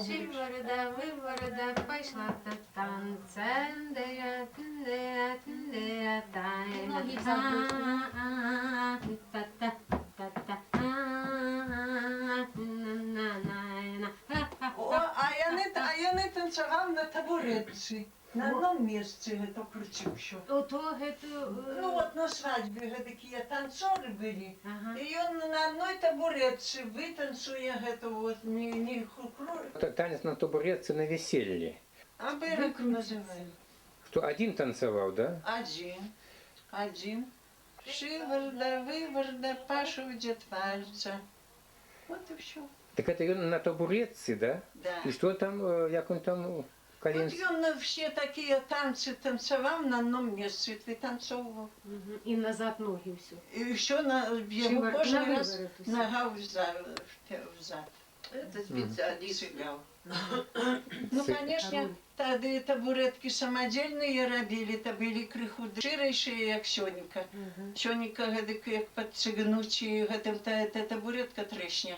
Сіворода, виворода, пішла та танцем, дея, тиндея, тиндея, тайна. Ноги забудь. О, а я не танцював на табуретці. На одному місці это крутився. Ото гету... Ну вот на свадьбе такие танцоры были. Ага. И он на одной табуретке вытанцуя это вот не хукру. Танец на табуретці на весіллі. А берег называют. Хто один танцював, да? Один. Шиворда, виворда, Пашу в дітвальця. Вот и все. Так это він на табуретці, да? Да. І що там, як він там Вот коленці? он все такие танцы танцевал на одном месте, вытанцовывал. І назад ноги все. И еще на его Шиворот на кожный раз выворот усе. нога взад. Это специалист. Цыгал. Ну, конечно, тогда табуретки самодельные робили, то были криху ширейшие, як сьонька. Сьонька, як підцигнуть, і табуретка трещня.